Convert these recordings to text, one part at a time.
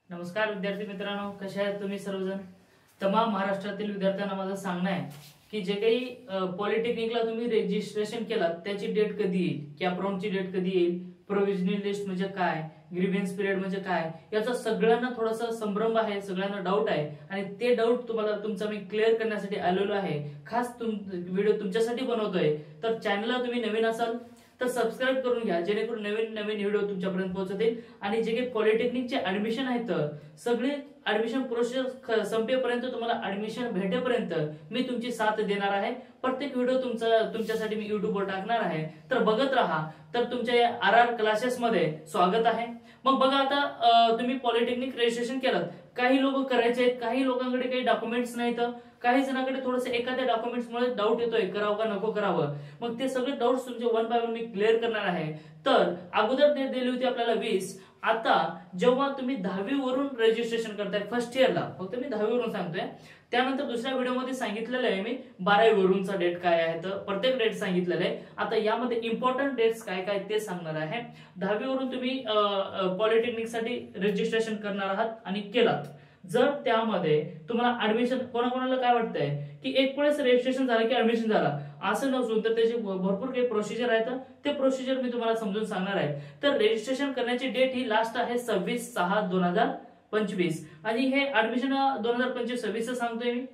नमस्कार विद्यार्थी मित्रांनो, कसे आहेत तुम्ही सर्वजण? तमाम महाराष्ट्रातील विद्यार्थ्यांना माझं सांगणं आहे की जे काही पॉलिटेक्निकला तुम्ही रजिस्ट्रेशन केलात त्याची डेट कधी येईल, कॅप राऊंडची डेट कधी येईल, प्रोव्हिजनल लिस्ट म्हणजे काय, ग्रीव्हन्स पिरियड म्हणजे काय, याचा सगळ्यांना थोडासा संभ्रम आहे, सगळ्यांना डाऊट आहे आणि ते डाऊट तुम्हाला तुमचा मी क्लिअर करण्यासाठी आलेलो आहे. खास व्हिडिओ तुमच्यासाठी बनवतोय. तर चॅनलला तुम्ही नवीन असाल तर सबस्क्राइब करून घ्या, जेणेकरून नवीन नवीन व्हिडिओ तुमच्यापर्यंत पोहोचतील. आणि जे काही पॉलिटेक्निकचे ऍडमिशन आहेत सगळे ऍडमिशन प्रोसेस संपेपर्यंत, तुम्हाला ऍडमिशन भेटेपर्यंत मी तुमची साथ देणार आहे. प्रत्येक व्हिडिओ तुमच्यासाठी मी युट्यूबवर टाकणार आहे, तर बघत राहा. तर तुमच्या या RR क्लासेस मध्ये स्वागत आहे. मग बघा, आता तुम्ही पॉलिटेक्निक रजिस्ट्रेशन केलं, काही लोक करायचे आहेत, काही लोकांकडे काही डॉक्युमेंट्स नाहीत, काही जणांकडे थोडंसं एखाद्या डॉक्युमेंट्स मुळे डाऊट येतोय, करावं का नको करावं. मग ते सगळे डाऊट्स तुमचे one by one me clear करणार आहे. तर अगोदर डेट दिली होती आपल्याला 20. आता जेव्हा तुम्ही 10वी वरून रजिस्ट्रेशन करताय फर्स्ट इयरला, फक्त मी 10वी वरून सांगतोय. त्यानंतर दुसऱ्या व्हिडिओमध्ये सांगितलेलं आहे मी 12वी वरूनचा डेट काय आहे, तर प्रत्येक डेट सांगितलेलं आहे. आता यामध्ये इम्पॉर्टंट डेट्स काय काय ते सांगणार आहे. 10वी वरून तुम्ही पॉलिटेक्निक साठी रजिस्ट्रेशन करणार आहात आणि केलात, जर त्यामध्ये तुम्हाला ऍडमिशन, कोणाकोणाला काय वाटतंय की एक वेळेस रजिस्ट्रेशन झालं की ऍडमिशन झालं, असं नसून तर त्याचे भरपूर काही प्रोसिजर आहेत. ते प्रोसिजर मी तुम्हाला समजून सांगणार आहे. तर रजिस्ट्रेशन करण्याची डेट ही लास्ट आहे 26/6/2025 आणि हे ऍडमिशन 2025-26 सांगतोय मी.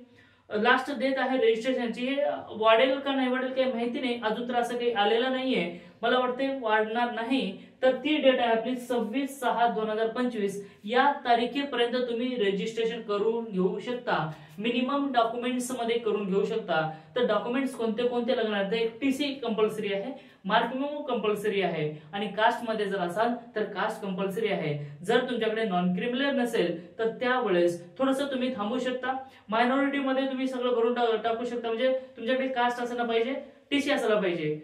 लास्ट डेट आहे रजिस्ट्रेशनची. हे वाढेल का नाही वाढेल काही माहिती नाही, अजून तर असं काही आलेलं नाहीये. मला वाटते वाढणार नाही. तर ती डेट आहे आपली 26/6/2025. या तारखेपर्यंत तुम्ही रजिस्ट्रेशन करून घेऊ शकता. मिनिमम डॉक्युमेंट्स मध्ये करून घेऊ शकता. तर डॉक्युमेंट्स कोणते कोणते लागणार, तर एक TC कंपल्सरी आहे, मार्क मेमो कंपल्सरी आहे आणि कास्ट मध्ये जर असाल तर कास्ट कंपल्सरी आहे. जर तुमच्याकडे नॉन क्रिमिनल नसेल तर त्यावेळेस थोडंसं तुम्ही थांबू शकता. मायनॉरिटी मध्ये तुम्ही सगळं भरून टाकू शकता. म्हणजे तुमच्याकडे कास्ट असायला पाहिजे, TC असायला पाहिजे,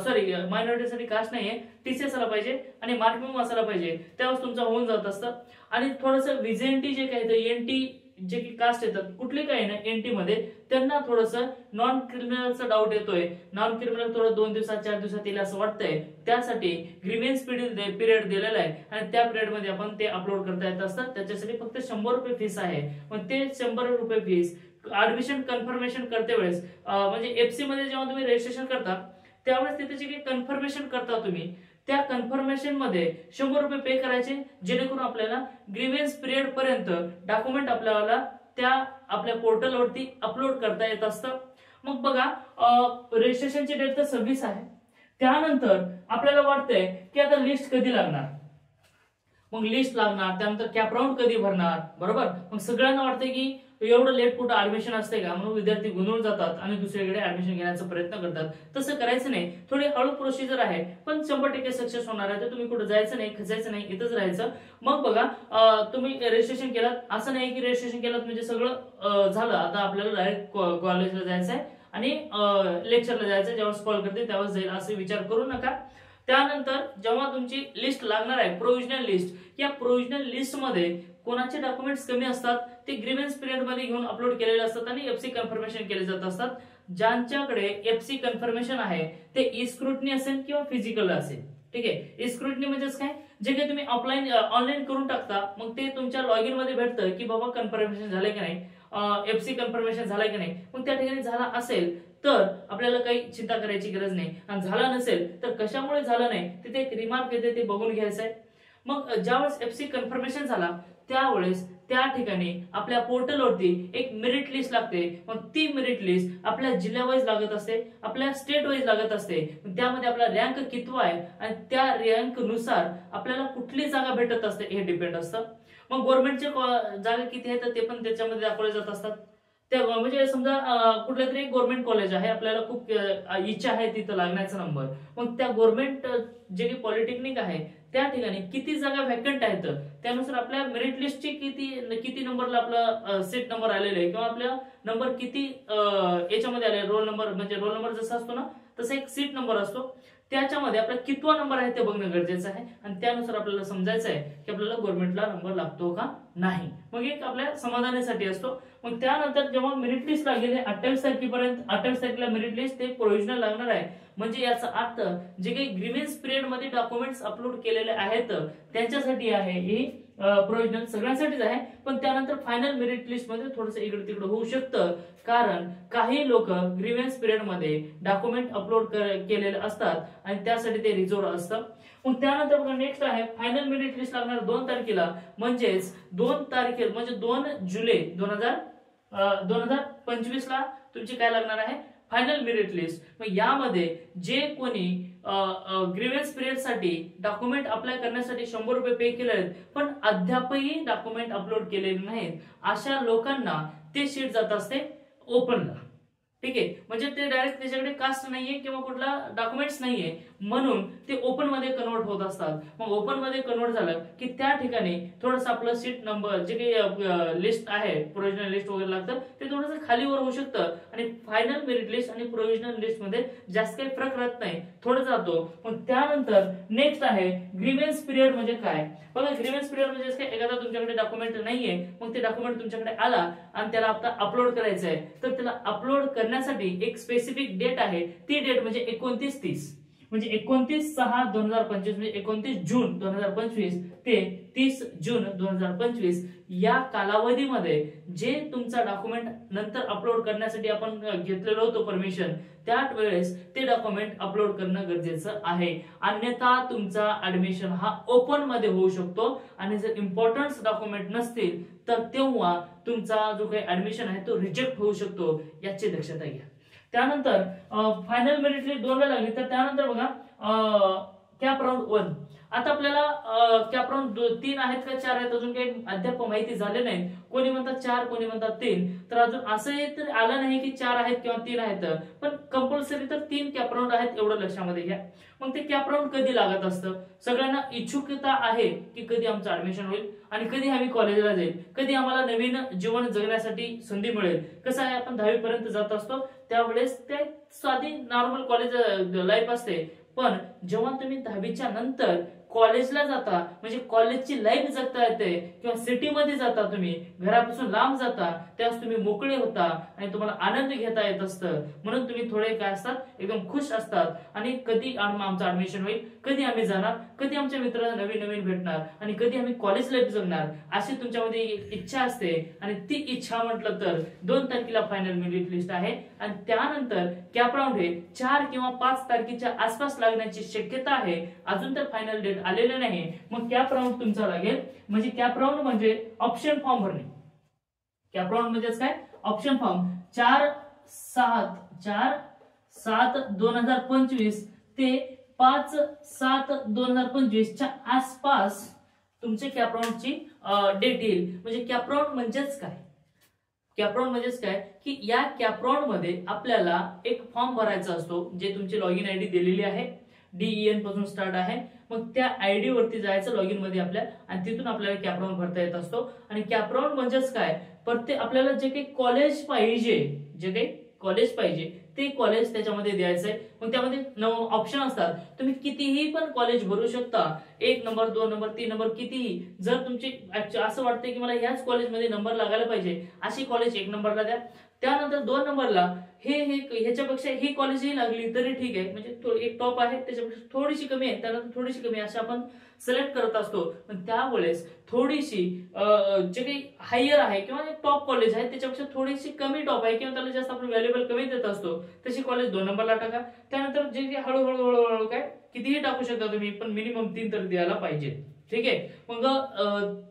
सॉरी मायनॉरिटीसाठी कास्ट नाहीये, TC असायला पाहिजे आणि मार्क मेमो असायला पाहिजे, त्यावेळेस तुमचं होऊन जात असतं. आणि थोडंसं VJNT जे काही NT जे की कास्ट येतात कुठले काही ना NT मध्ये, त्यांना थोडंसं नॉन क्रिमिनलचा डाऊट येतोय. नॉन क्रिमिनल थोडं 2 दिवसात 4 दिवसात येईल असं वाटतंय. त्यासाठी ग्रीव्हन्स पिरियड दिलेला आहे आणि त्या पिरियड मध्ये आपण ते अपलोड करता येत असतात. त्याच्यासाठी फक्त 100 रुपये फीस आहे. मग ते 100 रुपये फीस ऍडमिशन कन्फर्मेशन करते वेळेस, म्हणजे FC मध्ये जेव्हा तुम्ही रजिस्ट्रेशन करता त्यावेळेस तिथे जे काही कन्फर्मेशन करता तुम्ही, त्या कन्फर्मेशन मध्ये 100 रुपये पे करायचे, जेणेकरून आपल्याला ग्रीव्हन्स पिरियड पर्यंत डॉक्युमेंट आपल्याला त्या आपल्या पोर्टलवरती अपलोड करता येत असतं. मग बघा, रजिस्ट्रेशनची डेट तर 26 आहे. त्यानंतर आपल्याला वाटतंय की आता लिस्ट कधी लागणार, मग लिस्ट लागणार, त्यानंतर कॅप राऊंड कधी भरणार, बरोबर. मग सगळ्यांना वाटतंय की एवढं लेट कुठं ऍडमिशन असते का, म्हणून विद्यार्थी गोंधळून जातात आणि दुसरीकडे ऍडमिशन घेण्याचा प्रयत्न करतात. तसं करायचं नाही. थोडी हळू प्रोसिजर आहे पण 100% सक्सेस होणार आहे. तर तुम्ही कुठं जायचं नाही, खचायचं नाही, इथंच राहायचं. मग बघा, तुम्ही रजिस्ट्रेशन केलात, असं नाही की रजिस्ट्रेशन केलात म्हणजे सगळं झालं. आता आपल्याला डायरेक्ट कॉलेजला जायचं आहे आणि लेक्चरला जायचं, जेव्हा कॉल करते त्यावेळेस जाईल असं विचार करू नका. त्यानंतर जेव्हा तुमची लिस्ट लागणार आहे, प्रोव्हिजनल लिस्ट, या प्रोव्हिजनल लिस्ट मध्ये कोणाचे डॉक्युमेंट्स कमी असतात ते ग्रीव्हन्स पिरियड मध्ये घेऊन अपलोड केलेले असतात आणि FC कन्फर्मेशन केले जात असतात. ज्यांच्याकडे FC कन्फर्मेशन आहे ते ई-स्क्रुटनी असेल किंवा फिजिकल असेल, ठीक आहे. ई-स्क्रुटनी म्हणजेच काय, जे काही तुम्ही ऑनलाईन करून टाकता, मग ते तुमच्या लॉगिन मध्ये भेटतं की बाबा कन्फर्मेशन झालंय की नाही, FC कन्फर्मेशन झालंय की नाही. मग त्या ठिकाणी झाला असेल तर आपल्याला काही चिंता करायची गरज नाही, आणि झाला नसेल तर कशामुळे झालं नाही तिथे एक रिमार्क येते, ते बघून घ्यायचं आहे. मग ज्यावेळेस FC कन्फर्मेशन झाला त्यावेळेस त्या ठिकाणी आपल्या पोर्टलवरती एक मेरिट लिस्ट लागते. मग ती मेरिट लिस्ट आपल्या जिल्हा वाईज लागत असते, आपल्या स्टेट वाईज लागत असते. त्यामध्ये आपला रँक कितवा आहे आणि त्या रँक नुसार आपल्याला कुठली जागा भेटत असते हे डिपेंड असतं. मग गव्हर्नमेंटचे जागा किती आहेत ते पण त्याच्यामध्ये दाखवले जात असतात. त्या म्हणजे समजा कुठलं तरी एक गव्हर्नमेंट कॉलेज आहे, आपल्याला खूप इच्छा आहे तिथं लागण्याचा नंबर, मग त्या गव्हर्नमेंट जे काही पॉलिटेक्निक आहे त्या ठिकाणी किती जागा व्हॅकंट आहेत त्यानुसार आपल्या मेरिट लिस्टची किती नंबरला आपला सीट नंबर आलेला आहे, किंवा आपला नंबर किती याच्यामध्ये आले, रोल नंबर, म्हणजे रोल नंबर जसा असतो ना तसा एक सीट नंबर असतो, त्याच्यामध्ये आपला कितवा नंबर आहे ते बघणं गरजेचं आहे. आणि त्यानुसार आपल्याला समजायचं आहे की आपल्याला गव्हर्नमेंटला नंबर लागतो का नाही. मग एक आपल्या समाधानासाठी असतो. मग त्यानंतर जेव्हा मेरिट लिस्ट लागेल 28 तारखेपर्यंत, 28 तारखेला मेरिट लिस्ट ते प्रोव्हिजनल लागणार आहे. म्हणजे याचा अर्थ जे काही ग्रीव्हन्स पिरियड मध्ये डॉक्युमेंट्स अपलोड केलेले आहेत त्यांच्यासाठी आहे ही प्रोव्हिजनल सगळ्यांसाठीच आहे, पण त्यानंतर फायनल मेरिट लिस्ट मध्ये थोडंसं इकडे तिकडे होऊ शकतं, कारण काही लोक ग्रीव्हन्स पिरियड मध्ये डॉक्युमेंट अपलोड केलेले असतात आणि त्यासाठी ते रिझर्व असतं. मग त्यानंतर बघा नेक्स्ट आहे फायनल मेरिट लिस्ट लागणार 2 तारखेला, म्हणजेच 2 तारखेला म्हणजे 2 जुलै 2025 ला तुमची काय लागणार आहे फायनल मेरिट लिस्ट. मग यामध्ये जे कोणी ग्रीव्हन्स पिरियड साठी डॉक्युमेंट अप्लाय करण्यासाठी 100 रुपये पे केले आहेत पण अद्यापही डॉक्युमेंट अपलोड केलेले नाहीत, अशा लोकांना ते शीट जात असते ओपनला. ठीक आहे, म्हणजे ते डायरेक्ट त्याच्याकडे कास्ट नाहीये किंवा कुठला डॉक्युमेंट्स नाहीये म्हणून ते ओपन मध्ये कन्वर्ट होत असतात. मग ओपन मध्ये कन्वर्ट झालं की त्या ठिकाणी थोडंसं आपलं सीट नंबर जे काही लिस्ट आहे प्रोव्हिजनल लिस्ट वगैरे लागतं ते थोडंसं खालीवर होऊ शकतं आणि फायनल मेरिट लिस्ट आणि प्रोव्हिजनल लिस्ट मध्ये जास्त काही फरक राहत नाही, थोडं जातो. मग त्यानंतर नेक्स्ट आहे ग्रीव्हन्स पिरियड म्हणजे काय. बघा ग्रीव्हन्स पिरियड म्हणजे काय, एखादा तुमच्याकडे डॉक्युमेंट नाहीये मग ते डॉक्युमेंट तुमच्याकडे आला आणि त्याला आता अपलोड करायचं आहे, तर त्याला अपलोड करण्यासाठी एक स्पेसिफिक डेट आहे, ती डेट म्हणजे 29/30 म्हणजे 29/6/2025 म्हणजे 29 जून 2025 ते 30 जून 2025 या कालावधीमध्ये जे तुमचा डॉक्युमेंट नंतर अपलोड करण्यासाठी आपण घेतलेलं होतं परमिशन, त्याच वेळेस ते डॉक्युमेंट अपलोड करणं गरजेचं आहे. अन्यथा तुमचा ऍडमिशन हा ओपन मध्ये होऊ शकतो आणि जर इम्पॉर्टंट डॉक्युमेंट नसतील तर तेव्हा तुमचा जो काही ऍडमिशन आहे तो रिजेक्ट होऊ शकतो, याची दक्षता घ्या. त्यानंतर फायनल मेरिट लिस्ट 2 ला लागली तर त्यानंतर बघा कॅप राऊंड 1. आता आपल्याला कॅप राऊंड 3 आहेत का 4 आहेत अजून काही अद्याप माहिती झाले नाही. कोणी म्हणतात 4 कोणी म्हणतात 3, तर अजून असं तर आलं नाही की 4 आहेत किंवा 3 आहेत, पण कंपल्सरी तर 3 कॅप राऊंड आहेत एवढं लक्षामध्ये घ्या. मग ते कॅप राऊंड कधी लागत असतं, सगळ्यांना इच्छुकता आहे की कधी आमचं ऍडमिशन होईल आणि कधी आम्ही कॉलेजला जाईल, कधी आम्हाला नवीन जीवन जगण्यासाठी संधी मिळेल. कसं आहे आपण 10वी पर्यंत जात असतो त्यावेळेस ते साधी नॉर्मल कॉलेज लाईफ असते, पण जेव्हा तुम्ही 10वीच्या नंतर कॉलेजला जाता म्हणजे कॉलेजची लाईफ जगता येते किंवा सिटीमध्ये जाता, तुम्ही घरापासून लांब जाता, त्यावेळेस तुम्ही मोकळे होता आणि तुम्हाला आनंद घेता येत असतं, म्हणून तुम्ही थोडे काय असतात एकदम खुश असतात आणि कधी आमचं ऍडमिशन होईल, कधी आम्ही जाणार, कधी आमच्या मित्रांना नवीन नवीन भेटणार आणि कधी आम्ही कॉलेज लाईफ जगणार अशी तुमच्यामध्ये इच्छा असते. आणि ती इच्छा म्हटलं तर 2 तारखेला फायनल मेरिट लिस्ट आहे आणि त्यानंतर कॅप राऊंड हे 4 किंवा 5 तारखेच्या आसपास लागण्याची शक्यता आहे. अजून तर फायनल डेट आलेले नाही. मग कॅप राऊंड तुमचा लागेल, म्हणजे कॅप राऊंड म्हणजे ऑप्शन फॉर्म भरणे. कॅप राऊंड म्हणजेच काय, ऑप्शन फॉर्म 4/7/2025 ते 5/7/2025 च्या आसपास तुमचे कॅप राऊंडची डेट येईल. म्हणजे कॅप राऊंड म्हणजेच काय, कॅप राऊंड म्हणजेच काय की या कॅप राऊंड मध्ये आपल्याला एक फॉर्म भरायचा असतो, जे तुमची लॉगिन आयडी दिलेली आहे, DEN पासून स्टार्ट आहे. मग त्या आयडी वरती जायचं लॉगिन मध्ये आपल्या आणि तिथून आपल्याला कॅप राऊंड भरता येत असतो. आणि कॅप राऊंड म्हणजेच काय, प्रत्येक आपल्याला जे काही कॉलेज पाहिजे ते कॉलेज त्याच्यामध्ये द्यायचंय. मग त्यामध्ये 9 ऑप्शन असतात, तुम्ही कितीही पण कॉलेज भरू शकता, 1 नंबर 2 नंबर 3 नंबर कितीही. जर तुमची असं वाटतंय की मला ह्याच कॉलेजमध्ये नंबर लागायला पाहिजे अशी कॉलेज 1 नंबरला द्या. त्यानंतर 2 नंबरला ह्याच्यापेक्षा ही कॉलेजही लागली तरी ठीक आहे, म्हणजे एक टॉप आहे त्याच्यापेक्षा थोडीशी कमी आहे त्यानंतर थोडीशी कमी आहे, असं आपण सिलेक्ट करत असतो. पण त्यावेळेस थोडीशी जे काही हायर आहे किंवा टॉप कॉलेज आहे त्याच्यापेक्षा थोडीशी कमी टॉप आहे किंवा त्याला जास्त आपण व्हॅल्युएबल कमी देत असतो तशी कॉलेज 2 नंबरला टाका. त्यानंतर जे हळूहळू काय कितीही टाकू शकता तुम्ही, पण मिनिमम 3 तर द्यायला पाहिजे. ठीक आहे, मग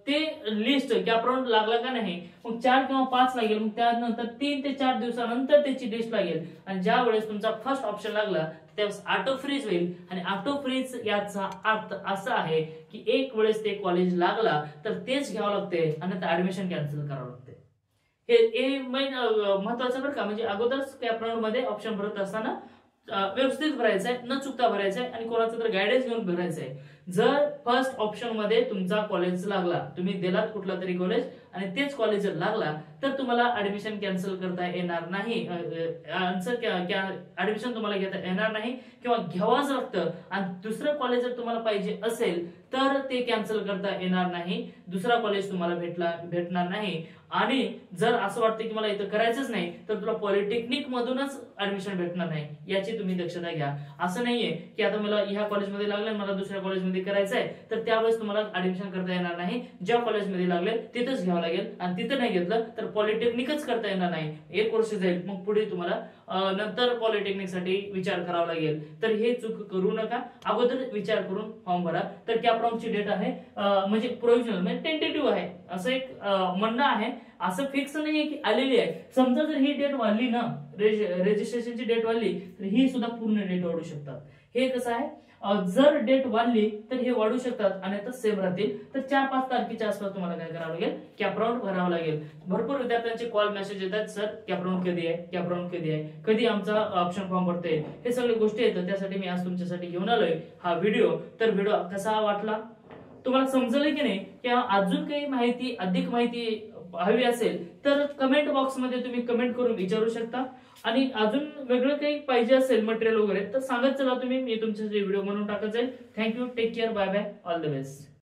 ते लिस्ट कॅप राऊंड लागला का नाही, मग 4 किंवा 5 लागेल, मग त्यानंतर 3 ते 4 दिवसानंतर त्याची लिस्ट लागेल. आणि ज्या वेळेस तुमचा फर्स्ट ऑप्शन लागला त्यावेळेस ऑटो फ्रीज होईल. आणि ऑटो फ्रीज याचा अर्थ असा आहे की एक वेळेस ते कॉलेज लागला तर तेच घ्यावं लागते आणि ऍडमिशन कॅन्सल करावं लागते. हे महत्वाचं बरं का, म्हणजे अगोदरच कॅप राऊंड मध्ये ऑप्शन भरत असताना व्यवस्थित भरायचंय, न चुकता भरायचंय आणि कोणाचं तर गायडन्स घेऊन भरायचंय. जर फर्स्ट ऑप्शन मध्ये तुमचा कॉलेज लागला, तुम्ही दिलात कुठला तरी कॉलेज आणि तेच कॉलेज जर लागला तर तुम्हाला ऍडमिशन कॅन्सल करता येणार नाही, ऍडमिशन तुम्हाला घेता येणार नाही किंवा घ्यावंच लागतं. आणि दुसरं कॉलेज जर तुम्हाला पाहिजे असेल तर ते कॅन्सल करता येणार नाही, दुसरा कॉलेज तुम्हाला भेटणार नाही. आणि जर असं वाटतं की मला इथं करायचंच नाही तर तुला पॉलिटेक्निक मधूनच ऍडमिशन भेटणार नाही, याची तुम्ही दक्षता घ्या. असं नाहीये की आता मला ह्या कॉलेजमध्ये लागलं मला दुसऱ्या कॉलेजमध्ये करायचं आहे तर त्यावेळेस तुम्हाला ऍडमिशन करता येणार नाही. ज्या कॉलेजमध्ये लागले तिथंच घ्यावं लागेल आणि तिथं नाही घेतलं तर पॉलिटेक्निकच करता येणार नाही. 1 वर्ष जाईल, मग पुढे तुम्हाला नंतर पॉलिटेक्निक साठी विचार करावा लागेल. तर हे चूक करू नका, अगोदर विचार करून फॉर्म भरा. तर कॅपराऊंडची डेट आहे म्हणजे प्रोव्हिजनल म्हणजे टेंटेटिव्ह आहे असं एक म्हणणं आहे, असं फिक्स नाहीये की आलेली आहे. समजा जर ही डेट वाढली ना, रजिस्ट्रेशनची डेट वाढली तर ही सुद्धा पूर्ण डेट वाढू शकतात. हे कसं आहे, जर डेट वाढली तर हे वाढू शकतात आणि आता सेम राहतील. तर 4-5 तारखेच्या आसपास तुम्हाला काय करावं लागेल, कॅपराऊंड भरावं लागेल. भरपूर विद्यार्थ्यांचे कॉल मेसेज येतात, सर कॅपराऊंड कधी आहे, कॅपराऊंड कधी आहे, कधी आमचा ऑप्शन फॉर्म भरते, हे सगळे गोष्टी येतात. त्यासाठी मी आज तुमच्यासाठी घेऊन आलोय हा व्हिडिओ. तर व्हिडिओ कसा वाटला, तुम्हाला समजलं की नाही, किंवा अजून काही माहिती अधिक माहिती हवी असेल तर कमेंट बॉक्समध्ये तुम्ही कमेंट करून विचारू शकता. आणि अजून वेगळं काही पाहिजे असेल मटेरियल वगैरे तर सांगत चला तुम्ही, मी तुमच्यासाठी व्हिडिओ बनवून टाकत जाईल. Thank you, take care, bye bye, all the best.